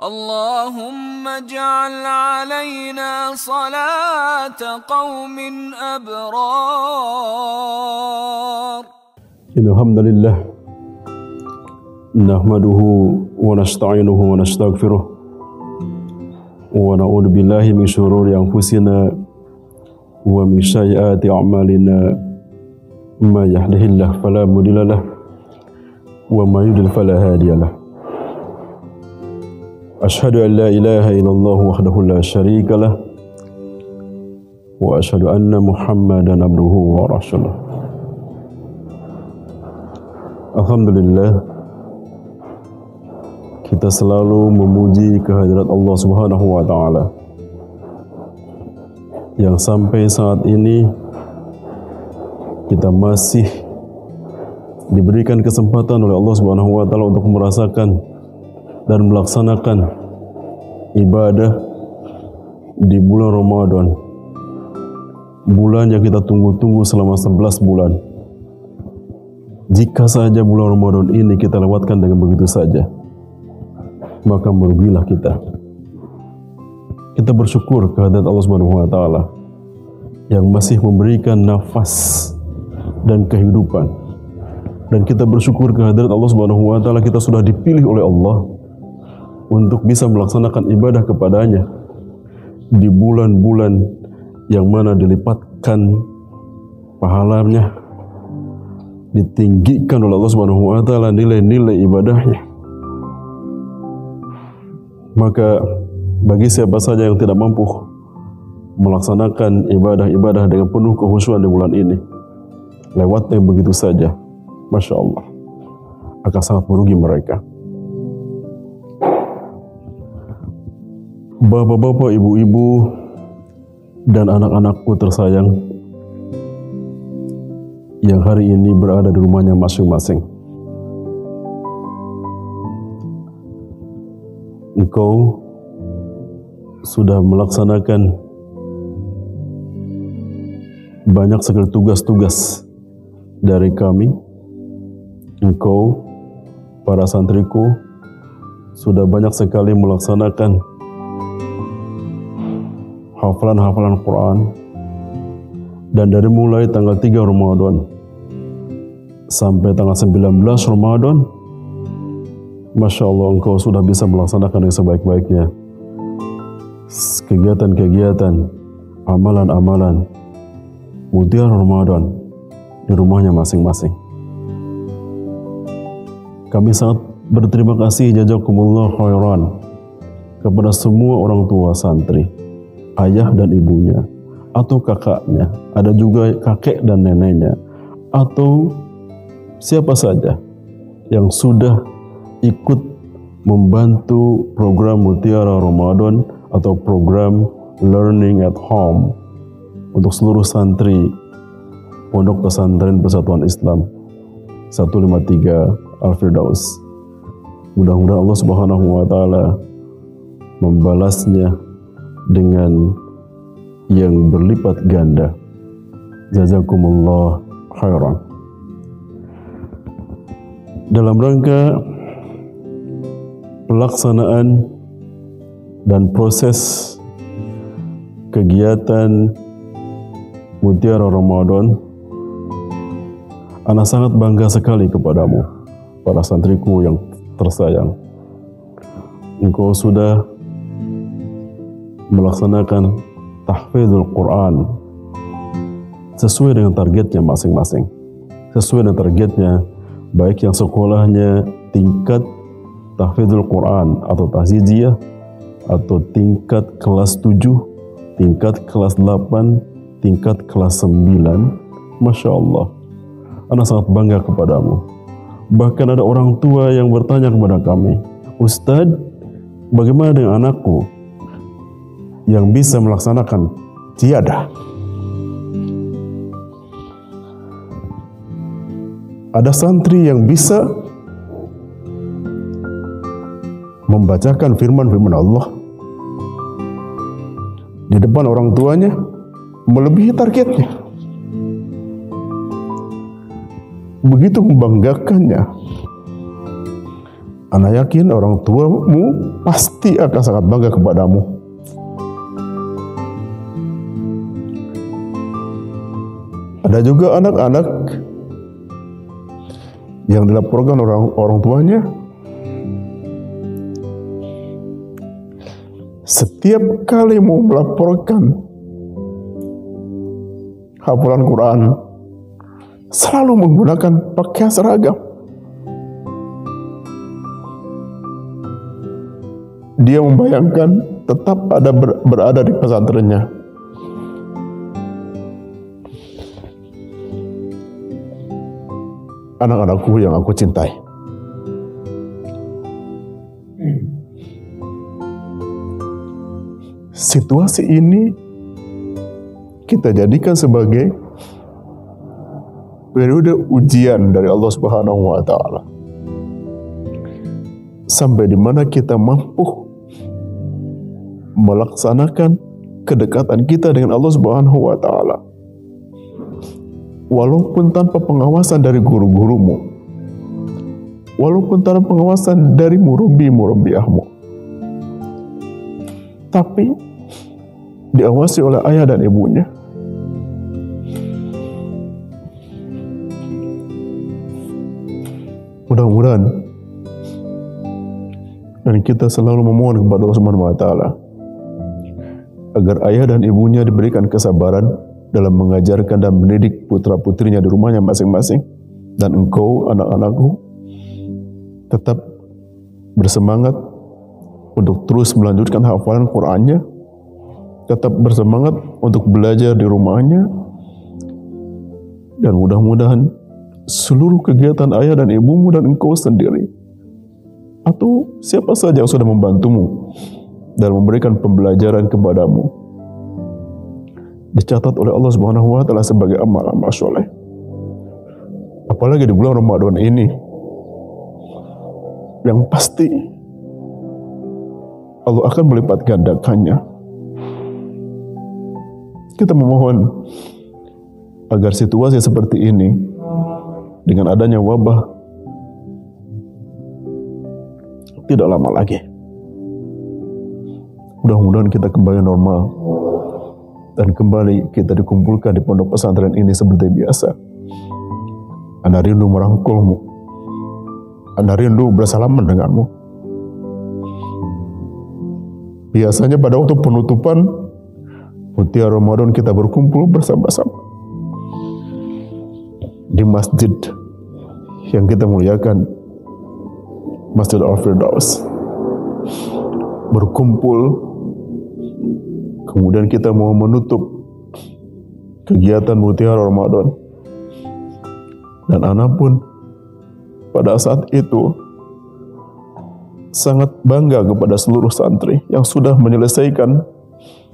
اللهم اجعل علينا صلاة قوم أبرار. إن الحمد لله نحمده ونستعينه ونستغفره ونعوذ بالله من شرور أنفسنا ومن سيئات أعمالنا ما يهده الله فلا مضل له وما يضلل فلا هادي له. أشهد أن لا إله إلا الله وحده لا شريك له وأشهد أن محمدا عبده ورسوله. Alhamdulillah, kita selalu memuji kehadirat Allah Subhanahu wa Ta'ala yang sampai saat ini kita masih diberikan kesempatan oleh Allah Subhanahu wa Ta'ala untuk merasakan dan melaksanakan ibadah di bulan Ramadan, bulan yang kita tunggu-tunggu selama 11 bulan. Jika saja bulan Ramadan ini kita lewatkan dengan begitu saja, maka merugilah kita. Kita bersyukur kehadirat Allah Subhanahu wa Ta'ala yang masih memberikan nafas dan kehidupan. Dan kita bersyukur kehadirat Allah Subhanahu wa Ta'ala kita sudah dipilih oleh Allah untuk bisa melaksanakan ibadah kepadanya di bulan-bulan yang mana dilipatkan pahalanya, ditinggikan oleh Allah Subhanahu wa Ta'ala nilai-nilai ibadahnya. Maka bagi siapa saja yang tidak mampu melaksanakan ibadah-ibadah dengan penuh kekhusyuan di bulan ini, lewatnya begitu saja, Masya Allah, akan sangat merugi mereka. Bapak-bapak, ibu-ibu, dan anak-anakku tersayang yang hari ini berada di rumahnya masing-masing. Engkau sudah melaksanakan banyak sekali tugas-tugas dari kami. Engkau, para santriku, sudah banyak sekali melaksanakan hafalan-hafalan Quran, dan dari mulai tanggal 3 Ramadan sampai tanggal 19 Ramadan, Masya Allah, engkau sudah bisa melaksanakan yang sebaik-baiknya kegiatan-kegiatan, amalan-amalan Mutiara Ramadan di rumahnya masing-masing. Kami sangat berterima kasih, jazakumullah khairan, kepada semua orang tua santri, ayah dan ibunya, atau kakaknya, ada juga kakek dan neneknya, atau siapa saja yang sudah ikut membantu program Mutiara Ramadan atau program Learning at Home untuk seluruh santri Pondok Pesantren Persatuan Islam 153 Al-Firdaus. Mudah-mudahan Allah Subhanahu wa Ta'ala membalasnya dengan yang berlipat ganda. Jazakumullah khairan. Dalam rangka pelaksanaan dan proses kegiatan Mutiara Ramadan, ana sangat bangga sekali kepadamu, para santriku yang tersayang. Engkau sudah melaksanakan tahfidzul Quran sesuai dengan targetnya masing-masing. Sesuai dengan targetnya, baik yang sekolahnya tingkat tahfidzul Quran atau tahziziyah, atau tingkat kelas 7, tingkat kelas 8, tingkat kelas 9. Masya Allah, ana sangat bangga kepadamu. Bahkan ada orang tua yang bertanya kepada kami, Ustadz, bagaimana dengan anakku yang bisa melaksanakan? Tiada. Ada santri yang bisa membacakan firman-firman Allah di depan orang tuanya melebihi targetnya. Begitu membanggakannya Ana yakin orang tuamu pasti akan sangat bangga kepadamu. Ada juga anak-anak yang dilaporkan orang tuanya, setiap kali mau melaporkan hafalan Quran selalu menggunakan pakaian seragam. Dia membayangkan tetap berada di pesantrennya. Anak-anakku yang aku cintai, situasi ini kita jadikan sebagai periode ujian dari Allah Subhanahu wa Ta'ala, sampai di mana kita mampu melaksanakan kedekatan kita dengan Allah Subhanahu wa Ta'ala walaupun tanpa pengawasan dari guru-gurumu, walaupun tanpa pengawasan dari murabbi-murabbiahmu, tapi diawasi oleh ayah dan ibunya. Mudah-mudahan dan kita selalu memohon kepada Allah Subhanahu wa Ta'ala agar ayah dan ibunya diberikan kesabaran dalam mengajarkan dan mendidik putra-putrinya di rumahnya masing-masing, dan engkau anak-anakku tetap bersemangat untuk terus melanjutkan hafalan Qur'annya, tetap bersemangat untuk belajar di rumahnya, dan mudah-mudahan seluruh kegiatan ayah dan ibumu dan engkau sendiri atau siapa saja yang sudah membantumu dalam memberikan pembelajaran kepadamu dicatat oleh Allah Subhanahu wa Ta'ala sebagai amal-amal soleh. Apalagi di bulan Ramadan ini, yang pasti Allah akan melipat gandakannya. Kita memohon agar situasi seperti ini dengan adanya wabah tidak lama lagi. Mudah-mudahan kita kembali normal dan kembali kita dikumpulkan di pondok pesantren ini seperti biasa. Anda rindu merangkulmu, Anda rindu bersalaman denganmu. Biasanya pada waktu penutupan Mutiara Ramadan kita berkumpul bersama-sama di masjid yang kita muliakan, Masjid Al-Firdaus. Berkumpul, kemudian kita mau menutup kegiatan Mutiara Ramadan. Dan anak pun pada saat itu sangat bangga kepada seluruh santri yang sudah menyelesaikan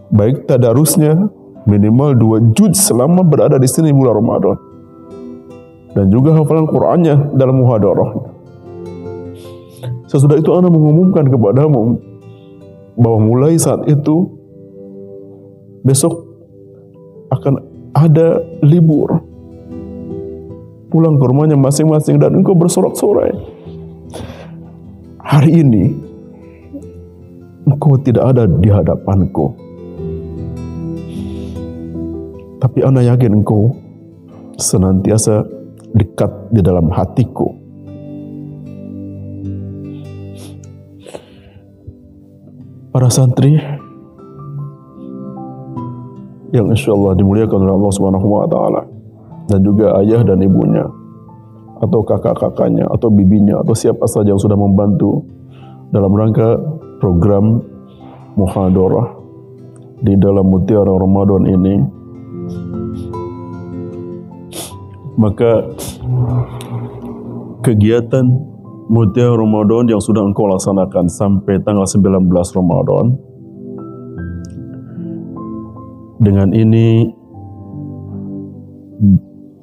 baik tadarusnya minimal 2 juz selama berada di sini bulan Ramadan, dan juga hafalan Qur'annya dalam muhadarah. Sesudah itu anak mengumumkan kepadamu bahwa mulai saat itu besok akan ada libur, pulang ke rumahnya masing-masing, dan engkau bersorak-sorai. Hari ini engkau tidak ada di hadapanku, tapi ana yakin engkau senantiasa dekat di dalam hatiku. Para santri yang insyaallah dimuliakan oleh Allah Subhanahu wa Ta'ala, dan juga ayah dan ibunya atau kakak-kakaknya atau bibinya atau siapa saja yang sudah membantu dalam rangka program muhadarah di dalam Mutiara Ramadan ini. Maka kegiatan Mutiara Ramadan yang sudah engkau laksanakan sampai tanggal 19 Ramadan, dengan ini,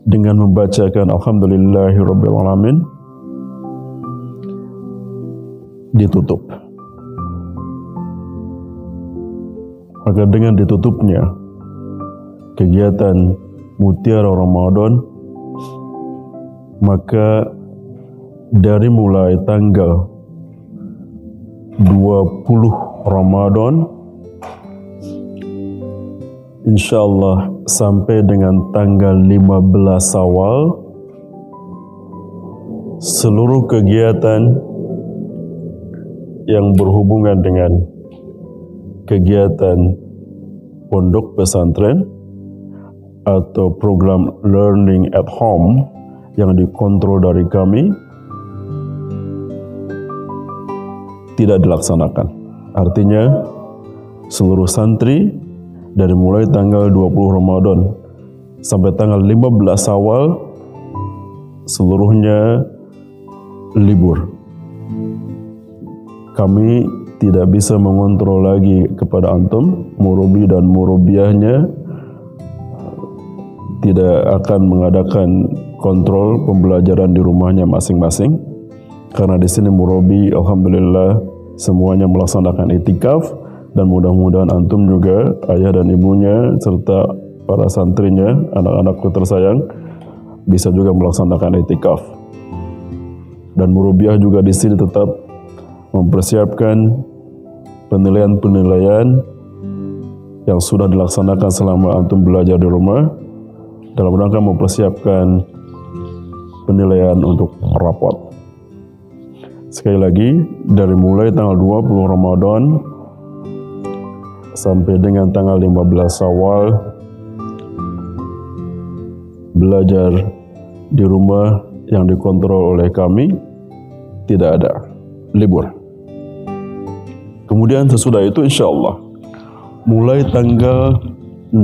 dengan membacakan Alhamdulillahirrabbilalamin, ditutup. Maka dengan ditutupnya kegiatan Mutiara Ramadan, maka dari mulai tanggal 20 Ramadan, insyaallah sampai dengan tanggal 15 Syawal, seluruh kegiatan yang berhubungan dengan kegiatan pondok pesantren atau program learning at home yang dikontrol dari kami tidak dilaksanakan. Artinya seluruh santri dari mulai tanggal 20 Ramadan sampai tanggal 15 Syawal seluruhnya libur. Kami tidak bisa mengontrol lagi kepada antum, murabi dan murabiahnya tidak akan mengadakan kontrol pembelajaran di rumahnya masing-masing, karena di sini murabi alhamdulillah semuanya melaksanakan itikaf, dan mudah-mudahan antum juga ayah dan ibunya serta para santrinya, anak-anakku tersayang bisa juga melaksanakan itikaf. Dan murabiah juga di sini tetap mempersiapkan penilaian-penilaian yang sudah dilaksanakan selama antum belajar di rumah dalam rangka mempersiapkan penilaian untuk rapot. Sekali lagi, dari mulai tanggal 20 Ramadan sampai dengan tanggal 15 Syawal, belajar di rumah yang dikontrol oleh kami, tidak ada libur. Kemudian sesudah itu insya Allah mulai tanggal 16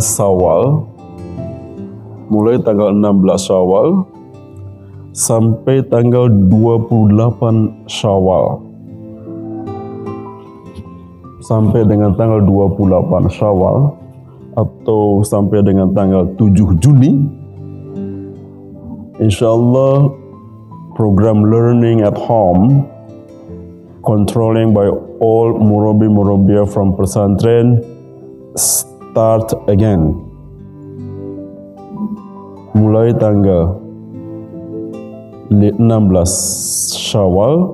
Syawal sampai tanggal 28 Syawal, sampai dengan tanggal 28 Syawal atau sampai dengan tanggal 7 Juni, insya Allah program learning at home controlling by all murabi-murabiyah from pesantren start again. Mulai tanggal 16 Syawal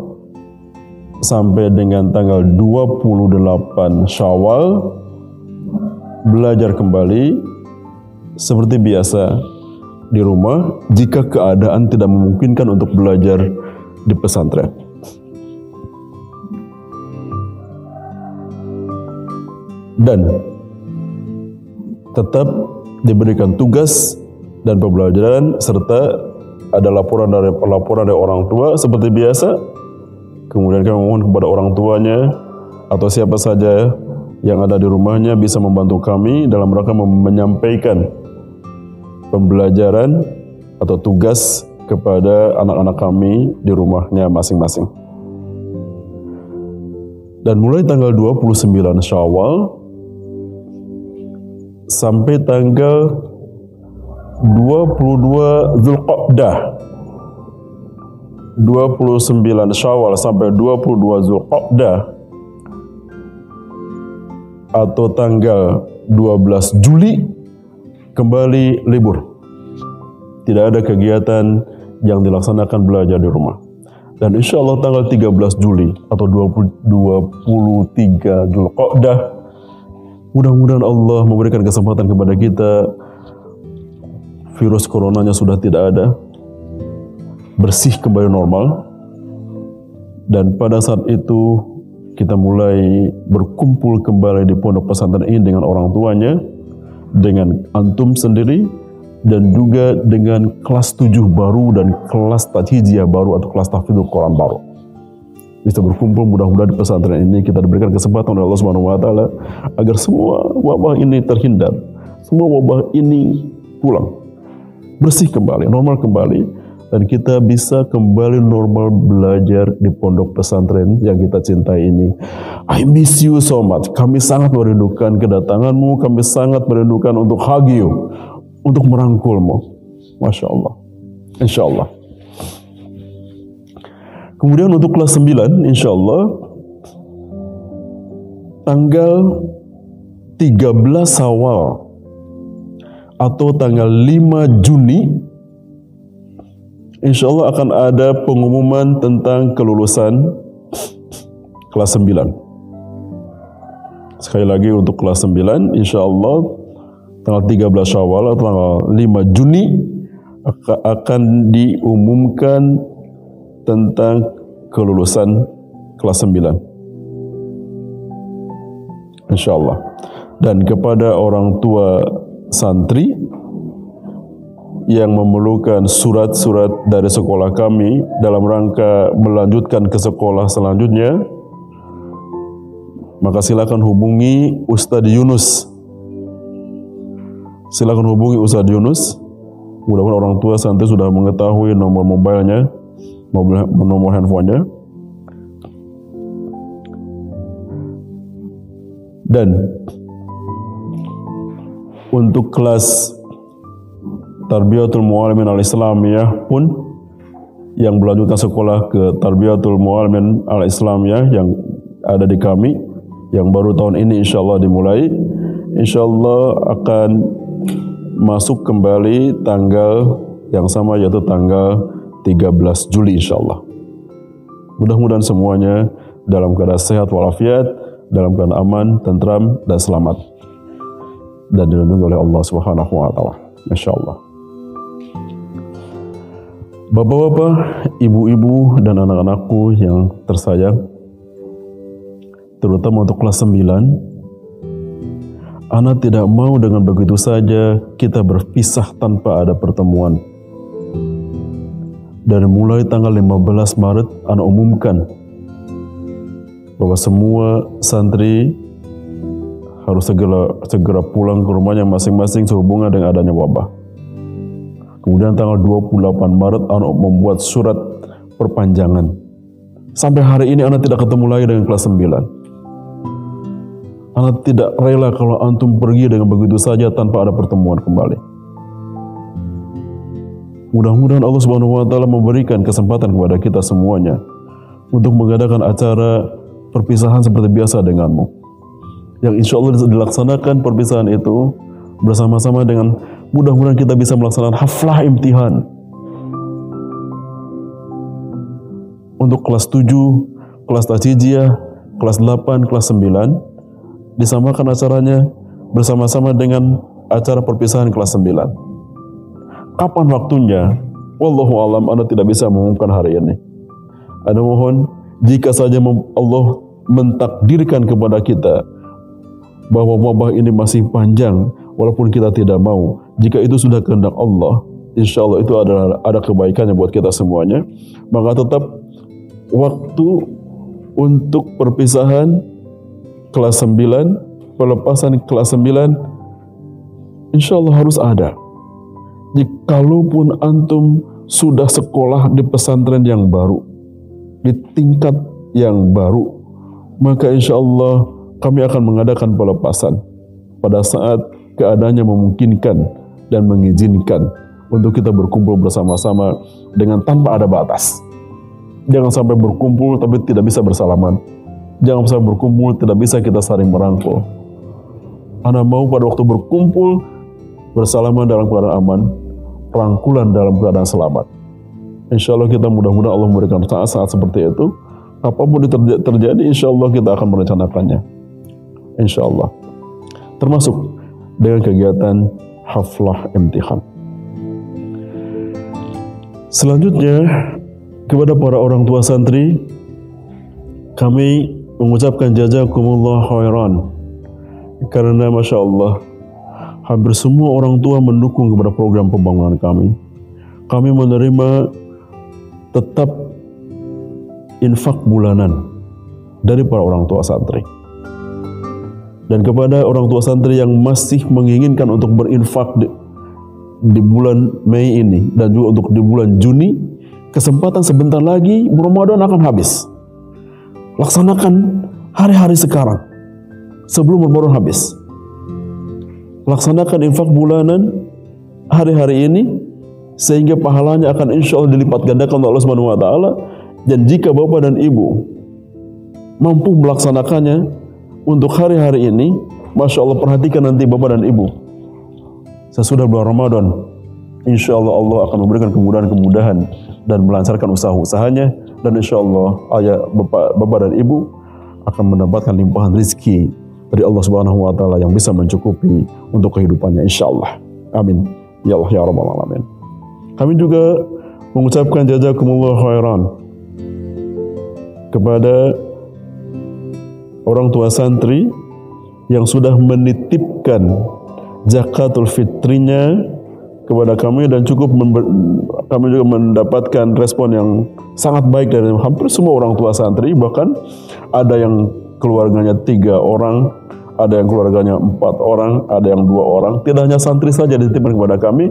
sampai dengan tanggal 28 Syawal, belajar kembali seperti biasa di rumah jika keadaan tidak memungkinkan untuk belajar di pesantren. Dan tetap diberikan tugas dan pembelajaran serta ada laporan dari orang tua seperti biasa. Kemudian kami mohon kepada orang tuanya atau siapa saja yang ada di rumahnya bisa membantu kami dalam rangka menyampaikan pembelajaran atau tugas kepada anak-anak kami di rumahnya masing-masing. Dan mulai tanggal 29 Syawal sampai tanggal 22 Zulqa'dah, 29 Syawal sampai 22 Zulqa'dah atau tanggal 12 Juli kembali libur. Tidak ada kegiatan yang dilaksanakan belajar di rumah. Dan insya Allah tanggal 13 Juli atau 23 Zulqa'dah, mudah-mudahan Allah memberikan kesempatan kepada kita, virus coronanya sudah tidak ada, bersih kembali normal, dan pada saat itu kita mulai berkumpul kembali di pondok pesantren ini dengan orang tuanya, dengan antum sendiri, dan juga dengan kelas 7 baru dan kelas tajhiziyah baru atau kelas tahfidzul Quran baru. Bisa berkumpul, mudah-mudahan di pesantren ini kita diberikan kesempatan oleh Allah Subhanahu wa taala agar semua wabah ini terhindar, semua wabah ini pulang, bersih kembali, normal kembali, dan kita bisa kembali normal belajar di pondok pesantren yang kita cintai ini. I miss you so much. Kami sangat merindukan kedatanganmu, kami sangat merindukan untuk hug you, untuk merangkulmu. Masya Allah. Insya Allah. Kemudian untuk kelas 9, insya Allah tanggal 13 Syawal atau tanggal 5 Juni, insya Allah akan ada pengumuman tentang kelulusan kelas 9. Sekali lagi untuk kelas 9, insya Allah tanggal 13 Syawal atau tanggal 5 Juni akan diumumkan tentang kelulusan kelas 9. Insya Allah. Dan kepada orang tua santri yang memerlukan surat-surat dari sekolah kami dalam rangka melanjutkan ke sekolah selanjutnya, maka silakan hubungi Ustadz Yunus. Silakan hubungi Ustadz Yunus. Mudah-mudahan orang tua santri sudah mengetahui nomor mobilnya, nomor handphonenya. Dan untuk kelas Tarbiyatul Mu'allimin al-Islamiyah pun yang melanjutkan sekolah ke Tarbiyatul Mu'allimin al-Islamiyah yang ada di kami, yang baru tahun ini insyaallah dimulai, insyaallah akan masuk kembali tanggal yang sama, yaitu tanggal 13 Juli insyaallah. Mudah-mudahan semuanya dalam keadaan sehat walafiat, dalam keadaan aman, tentram dan selamat, dan dilindungi oleh Allah Subhanahu wa taala insyaallah. Bapak-bapak, ibu-ibu dan anak-anakku yang tersayang, terutama untuk kelas 9, Ana tidak mau dengan begitu saja kita berpisah tanpa ada pertemuan. Dari mulai tanggal 15 Maret, Ana umumkan bahwa semua santri harus segera pulang ke rumahnya masing-masing sehubungan dengan adanya wabah. Kemudian tanggal 28 Maret, Ana membuat surat perpanjangan. Sampai hari ini Ana tidak ketemu lagi dengan kelas 9. Ana tidak rela kalau antum pergi dengan begitu saja tanpa ada pertemuan kembali. Mudah-mudahan Allah Subhanahu wa taala memberikan kesempatan kepada kita semuanya untuk mengadakan acara perpisahan seperti biasa denganmu. Yang insya Allah dilaksanakan perpisahan itu bersama-sama dengan mudah-mudahan kita bisa melaksanakan haflah imtihan. Untuk kelas 7, kelas tajidiyah, kelas 8, kelas 9 disamakan acaranya bersama-sama dengan acara perpisahan kelas 9. Kapan waktunya? Wallahu alam, Anda tidak bisa mengumumkan hari ini. Anda mohon, jika saja Allah mentakdirkan kepada kita bahwa wabah ini masih panjang, walaupun kita tidak mau, jika itu sudah kehendak Allah, insya Allah itu ada kebaikannya buat kita semuanya. Maka tetap waktu untuk perpisahan kelas 9, pelepasan kelas 9, insya Allah harus ada. Jikalaupun antum sudah sekolah di pesantren yang baru, di tingkat yang baru, maka insya Allah kami akan mengadakan pelepasan pada saat keadaannya memungkinkan dan mengizinkan untuk kita berkumpul bersama-sama dengan tanpa ada batas. Jangan sampai berkumpul tapi tidak bisa bersalaman. Jangan sampai berkumpul tidak bisa kita saling merangkul. Ana mau pada waktu berkumpul bersalaman dalam keadaan aman, rangkulan dalam keadaan selamat. Insya Allah kita mudah-mudahan Allah memberikan saat-saat seperti itu. Apapun terjadi, insya Allah kita akan merencanakannya. Insya Allah. Termasuk dengan kegiatan haflah imtihan. Selanjutnya, kepada para orang tua santri, kami mengucapkan jazakumullah khairan. Karena Masya Allah, hampir semua orang tua mendukung kepada program pembangunan kami. Kami menerima tetap infak bulanan dari para orang tua santri. Dan kepada orang tua santri yang masih menginginkan untuk berinfak di bulan Mei ini dan juga untuk di bulan Juni, kesempatan sebentar lagi Ramadan akan habis. Laksanakan hari-hari sekarang sebelum Ramadan habis. Laksanakan infak bulanan hari-hari ini sehingga pahalanya akan insya Allah dilipat gandakan oleh Allah Subhanahu wa taala. Dan jika bapak dan ibu mampu melaksanakannya untuk hari-hari ini, Masya Allah, perhatikan nanti bapak dan ibu sesudah bulan Ramadan, insya Allah Allah akan memberikan kemudahan-kemudahan dan melancarkan usaha-usahanya. Dan insya Allah ayah bapak dan ibu akan mendapatkan limpahan rizki dari Allah Subhanahu wa taala yang bisa mencukupi untuk kehidupannya insyaallah. Amin. Ya Allah ya rabbal alamin. Kami juga mengucapkan jazakumullah khairan kepada orang tua santri yang sudah menitipkan zakatul fitrinya kepada kami dan kami juga mendapatkan respon yang sangat baik dari hampir semua orang tua santri. Bahkan ada yang keluarganya 3 orang, ada yang keluarganya 4 orang, ada yang 2 orang. Tidak hanya santri saja dititipkan kepada kami,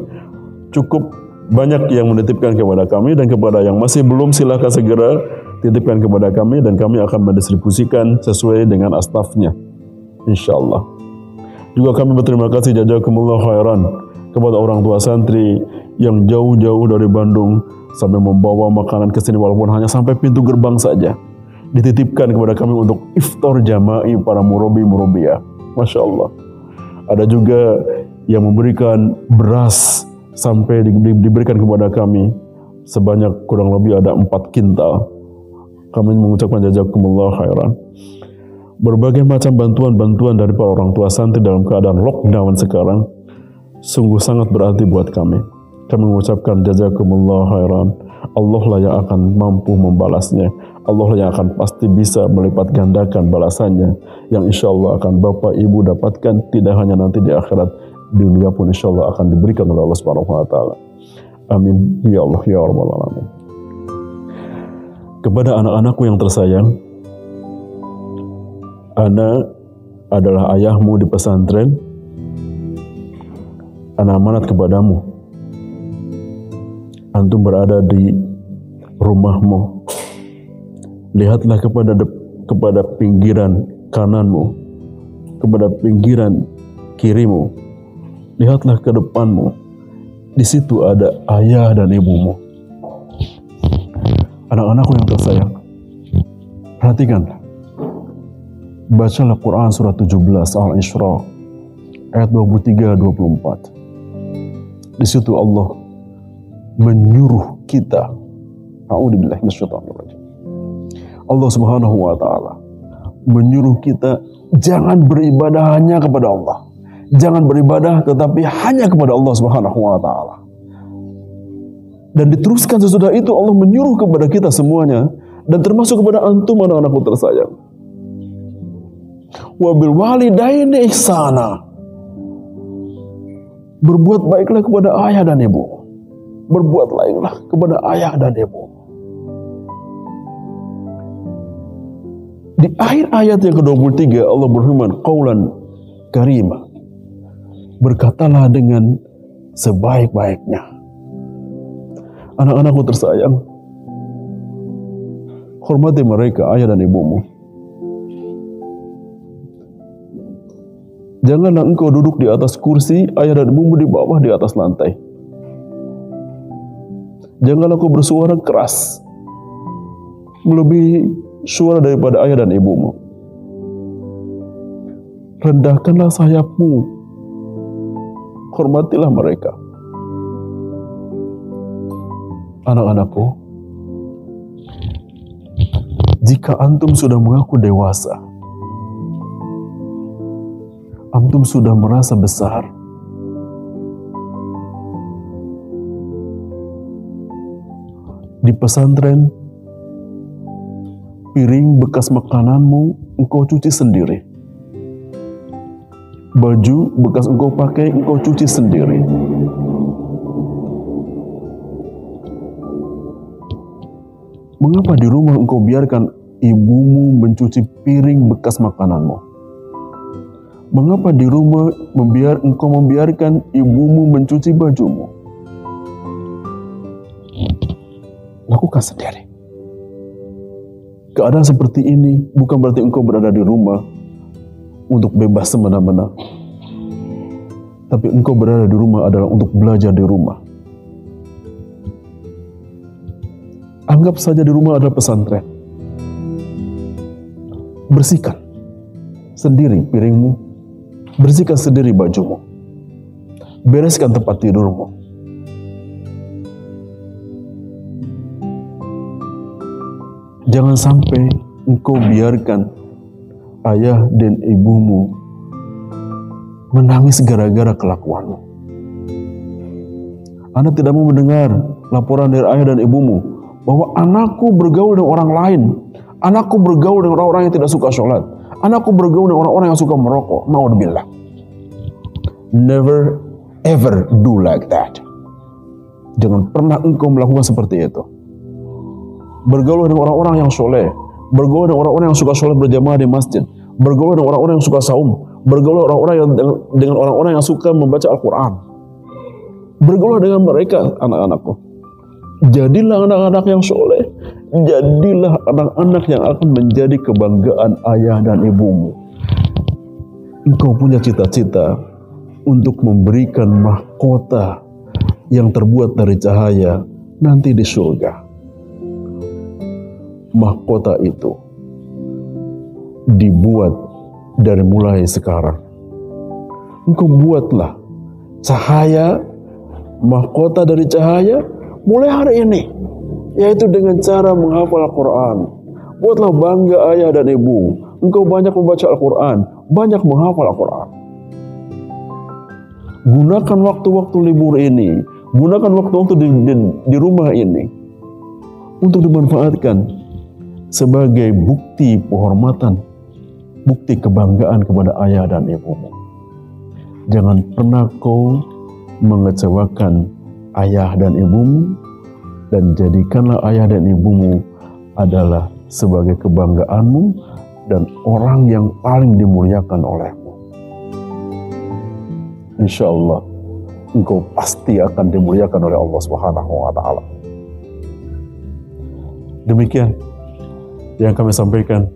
cukup banyak yang menitipkan kepada kami, dan kepada yang masih belum silakan segera titipkan kepada kami dan kami akan mendistribusikan sesuai dengan astafnya insyaallah. Juga kami berterima kasih jazakumullah khairan kepada orang tua santri yang jauh-jauh dari Bandung sampai membawa makanan ke sini walaupun hanya sampai pintu gerbang saja, dititipkan kepada kami untuk iftar jama'i para murabi-murabiyah. Masya Allah. Ada juga yang memberikan beras sampai diberikan kepada kami sebanyak kurang lebih ada 4 kintal. Kami mengucapkan jazakumullah khairan. Berbagai macam bantuan-bantuan dari para orang tua santri dalam keadaan lockdown sekarang sungguh sangat berarti buat kami. Kami mengucapkan jazakumullah khairan. Allah lah yang akan mampu membalasnya. Allah lah yang akan pasti bisa melipat gandakan balasannya, yang insya Allah akan Bapak Ibu dapatkan tidak hanya nanti di akhirat, di dunia pun insya Allah akan diberikan oleh Allah Subhanahu wa taala. Amin ya Allah ya rabbal alamin. Kepada anak-anakku yang tersayang, ana adalah ayahmu di pesantren. Ana amanat kepadamu. Antum berada di rumahmu. Lihatlah kepada pinggiran kananmu, kepada pinggiran kirimu. Lihatlah ke depanmu. Di situ ada ayah dan ibumu. Anak-anakku yang tersayang, perhatikanlah. Bacalah Quran surah 17 Al-Isra ayat 23-24. Di situ Allah menyuruh kita, a'udzubillahi minasyaitonir rajim. Allah Subhanahu wa taala menyuruh kita jangan beribadah hanya kepada Allah. Jangan beribadah tetapi hanya kepada Allah Subhanahu wa taala. Dan diteruskan sesudah itu Allah menyuruh kepada kita semuanya dan termasuk kepada antum anak-anakku tersayang. Wa bil walidaini ihsana. Berbuat baiklah kepada ayah dan ibu. Berbuat baiklah kepada ayah dan ibu. Di akhir ayat yang ke-23 Allah berfirman, qaulan karima. Berkatalah dengan sebaik-baiknya. Anak-anakku tersayang, hormati mereka, ayah dan ibumu. Janganlah engkau duduk di atas kursi, ayah dan ibumu di bawah di atas lantai. Janganlah engkau bersuara keras, melebihi suara daripada ayah dan ibumu. Rendahkanlah sayapmu, hormatilah mereka. Anak-anakku, jika antum sudah mengaku dewasa, antum sudah merasa besar, di pesantren, piring bekas makananmu engkau cuci sendiri. Baju bekas engkau pakai engkau cuci sendiri. Mengapa di rumah engkau biarkan ibumu mencuci piring bekas makananmu? Mengapa di rumah engkau membiarkan ibumu mencuci bajumu? Lakukan sendiri. Keadaan seperti ini bukan berarti engkau berada di rumah untuk bebas semena-mena. Tapi engkau berada di rumah adalah untuk belajar di rumah. Anggap saja di rumah adalah pesantren. Bersihkan sendiri piringmu, bersihkan sendiri bajumu, bereskan tempat tidurmu. Jangan sampai engkau biarkan ayah dan ibumu menangis gara-gara kelakuanmu. Anda tidak mau mendengar laporan dari ayah dan ibumu bahwa anakku bergaul dengan orang lain, anakku bergaul dengan orang-orang yang tidak suka sholat, anakku bergaul dengan orang-orang yang suka merokok. Naudzubillah. Never ever do like that. Jangan pernah engkau melakukan seperti itu. Bergaul dengan orang-orang yang soleh, bergaul dengan orang-orang yang suka sholat berjamaah di masjid, bergaul dengan orang-orang yang suka saum, bergaul dengan orang-orang yang suka membaca Al-Quran. Bergaul dengan mereka, anak-anakku. Jadilah anak-anak yang soleh, jadilah anak-anak yang akan menjadi kebanggaan ayah dan ibumu. Engkau punya cita-cita untuk memberikan mahkota yang terbuat dari cahaya nanti di surga. Mahkota itu dibuat dari mulai sekarang. Engkau buatlah cahaya, mahkota dari cahaya mulai hari ini, yaitu dengan cara menghafal Al-Quran. Buatlah bangga ayah dan ibu. Engkau banyak membaca Al-Quran, banyak menghafal Al-Quran. Gunakan waktu-waktu libur ini, gunakan waktu-waktu di rumah ini untuk dimanfaatkan sebagai bukti penghormatan, bukti kebanggaan kepada ayah dan ibumu. Jangan pernah kau mengecewakan ayah dan ibumu, dan jadikanlah ayah dan ibumu adalah sebagai kebanggaanmu dan orang yang paling dimuliakan olehmu. Insya Allah engkau pasti akan dimuliakan oleh Allah Subhanahu wa Ta'ala. Demikian yang kami sampaikan,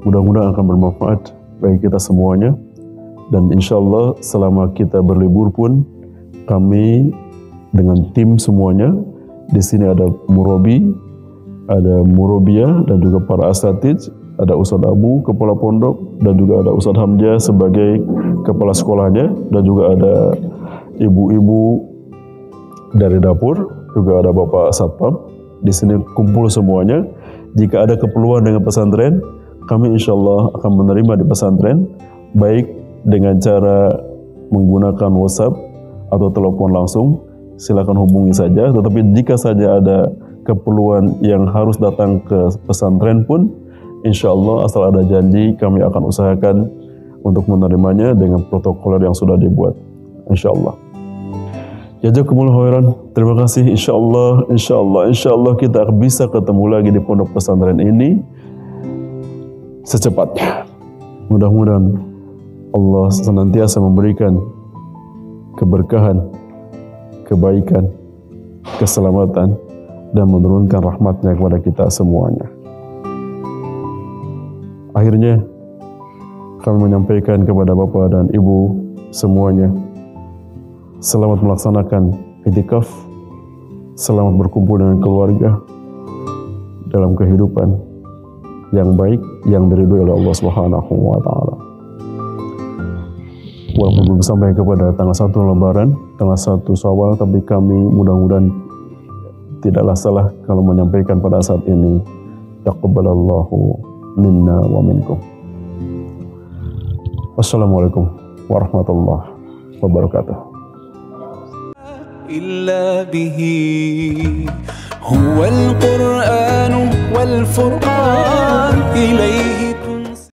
mudah-mudahan akan bermanfaat bagi kita semuanya. Dan insya Allah selama kita berlibur pun, kami dengan tim semuanya, di sini ada murabi, ada murabiyah, dan juga para asatidz, ada Ustadz Abu, kepala pondok, dan juga ada Ustadz Hamzah sebagai kepala sekolahnya, dan juga ada ibu-ibu dari dapur, juga ada Bapak Satpam. Di sini kumpul semuanya. Jika ada keperluan dengan pesantren, kami insya Allah akan menerima di pesantren, baik dengan cara menggunakan WhatsApp atau telepon langsung, silakan hubungi saja. Tetapi jika saja ada keperluan yang harus datang ke pesantren pun, insya Allah asal ada janji, kami akan usahakan untuk menerimanya dengan protokol yang sudah dibuat, insya Allah. Jazakumullah khairan. Terima kasih. Insya Allah kita bisa ketemu lagi di pondok pesantren ini secepatnya. Mudah-mudahan Allah senantiasa memberikan keberkahan, kebaikan, keselamatan, dan menurunkan rahmatnya kepada kita semuanya. Akhirnya kami menyampaikan kepada Bapak dan Ibu semuanya, selamat melaksanakan i'tikaf, selamat berkumpul dengan keluarga dalam kehidupan yang baik, yang diridhoi oleh Allah Subhanahu wa Ta'ala. Walaupun belum sampai kepada tanggal 1 Lebaran, tanggal 1 Syawal, tapi kami mudah-mudahan tidaklah salah kalau menyampaikan pada saat ini, taqabbalallahu minna wa minkum. Wassalamualaikum warahmatullahi wabarakatuh. إلا به هو القرآن والفرقان إليه